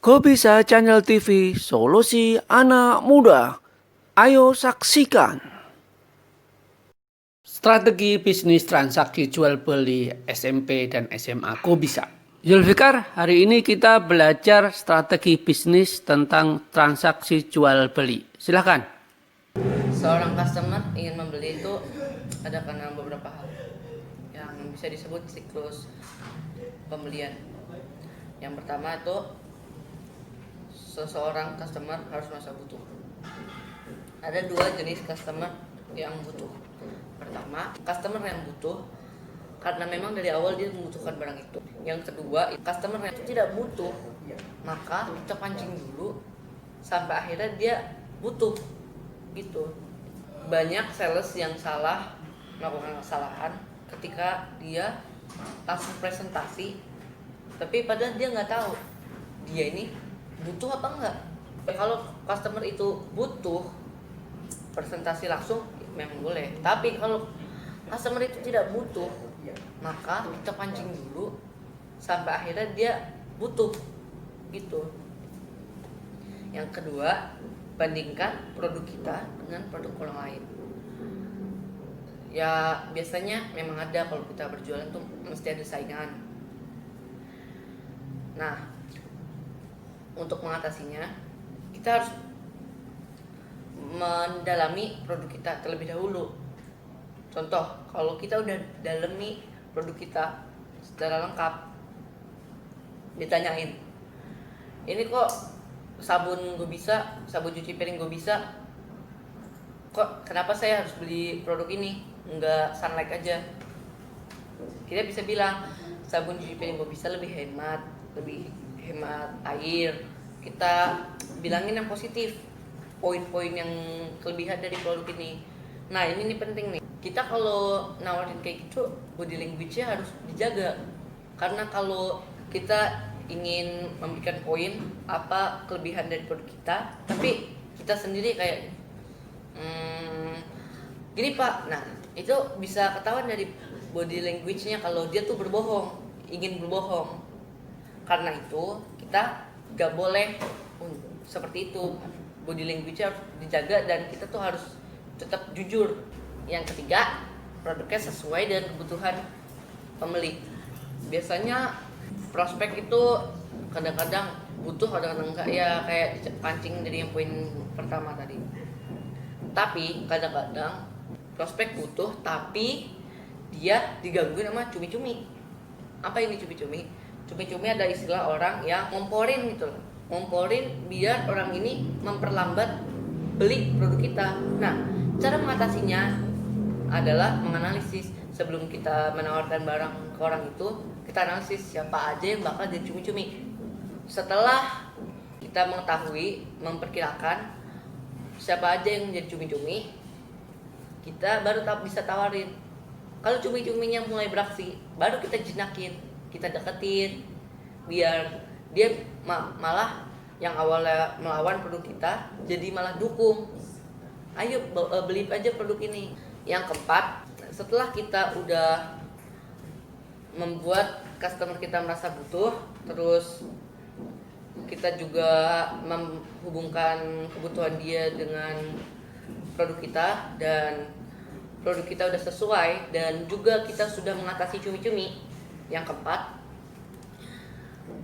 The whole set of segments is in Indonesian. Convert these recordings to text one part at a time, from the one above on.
Kok bisa Channel TV Solusi Anak Muda? Ayo saksikan. Strategi bisnis transaksi jual beli SMP dan SMA kok bisa? Zulfikar, hari ini kita belajar strategi bisnis tentang transaksi jual beli. Silahkan. Seorang customer ingin membeli itu ada karena beberapa hal yang bisa disebut siklus pembelian. Yang pertama itu seseorang customer harus merasa butuh. Ada dua jenis customer yang butuh. Pertama, customer yang butuh karena memang dari awal dia membutuhkan barang itu. Yang kedua, customer yang tidak butuh, maka kita pancing dulu sampai akhirnya dia butuh gitu. Banyak sales yang salah melakukan kesalahan ketika dia langsung presentasi, tapi padahal dia nggak tahu dia ini butuh apa enggak. Kalau customer itu butuh, presentasi langsung memang boleh. Tapi kalau customer itu tidak butuh, maka kita pancing dulu sampai akhirnya dia butuh gitu. Yang kedua, bandingkan produk kita dengan produk orang lain. Ya biasanya memang ada, kalau kita berjualan tuh mesti ada saingan. Nah, untuk mengatasinya kita harus mendalami produk kita terlebih dahulu. Contoh, kalau kita udah dalami produk kita secara lengkap, ditanyain, ini kok sabun gue bisa, sabun cuci piring gue bisa, kok kenapa saya harus beli produk ini, nggak Sunlight aja? Kita bisa bilang sabun cuci piring gue bisa lebih hemat air. Kita bilangin yang positif, poin-poin yang kelebihan dari produk ini. Nah ini nih penting nih, kita kalau nawarin kayak gitu body language-nya harus dijaga. Karena kalau kita ingin memberikan poin apa kelebihan dari produk kita, tapi kita sendiri kayak gini pak, nah itu bisa ketahuan dari body language-nya kalau dia tuh berbohong, ingin berbohong. Karena itu kita gak boleh seperti itu, body language harus dijaga dan kita tuh harus tetap jujur. Yang ketiga, produknya sesuai dengan kebutuhan pembeli. Biasanya prospek itu kadang-kadang butuh, kadang-kadang enggak, ya kayak pancing dari yang poin pertama tadi. Tapi kadang-kadang prospek butuh tapi dia digangguin sama cumi-cumi. Apa ini cumi-cumi? Cumi-cumi ada istilah orang yang ngomporin gitu loh. Ngomporin biar orang ini memperlambat beli produk kita. Nah, cara mengatasinya adalah menganalisis. Sebelum kita menawarkan barang ke orang itu, kita analisis siapa aja yang bakal jadi cumi-cumi. Setelah kita mengetahui, memperkirakan siapa aja yang jadi cumi-cumi, kita baru bisa tawarin. Kalau cumi-cuminya mulai beraksi, baru kita jinakin, kita deketin, biar dia malah yang awalnya melawan produk kita jadi malah dukung. Ayo beli aja produk ini. Yang keempat, setelah kita udah membuat customer kita merasa butuh, terus kita juga menghubungkan kebutuhan dia dengan produk kita, dan produk kita udah sesuai, dan juga kita sudah mengatasi cumi-cumi. Yang keempat,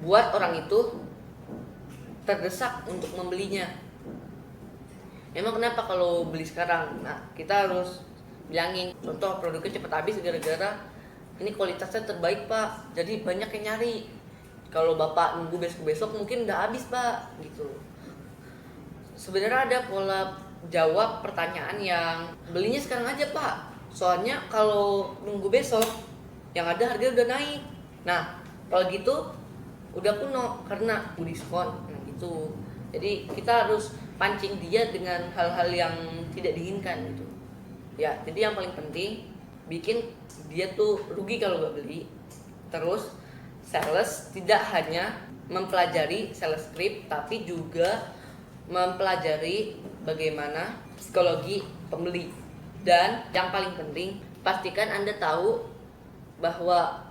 buat orang itu terdesak untuk membelinya. Emang kenapa kalau beli sekarang? Nah, kita harus bilangin, contoh produknya cepat habis gara-gara ini kualitasnya terbaik pak, jadi banyak yang nyari. Kalau bapak nunggu besok-besok mungkin udah habis pak, gitu. Sebenarnya ada pola jawab pertanyaan yang belinya sekarang aja pak, soalnya kalau nunggu besok yang ada harga udah naik. Nah kalau gitu udah kuno karena diskon. Nah gitu, jadi kita harus pancing dia dengan hal-hal yang tidak diinginkan gitu ya. Jadi yang paling penting bikin dia tuh rugi kalau gak beli. Terus sales tidak hanya mempelajari sales script, tapi juga mempelajari bagaimana psikologi pembeli. Dan yang paling penting, pastikan Anda tahu bahwa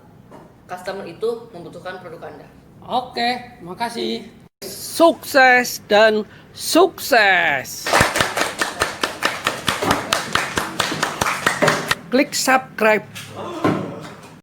customer itu membutuhkan produk Anda. Oke, makasih. sukses dan sukses. Klik subscribe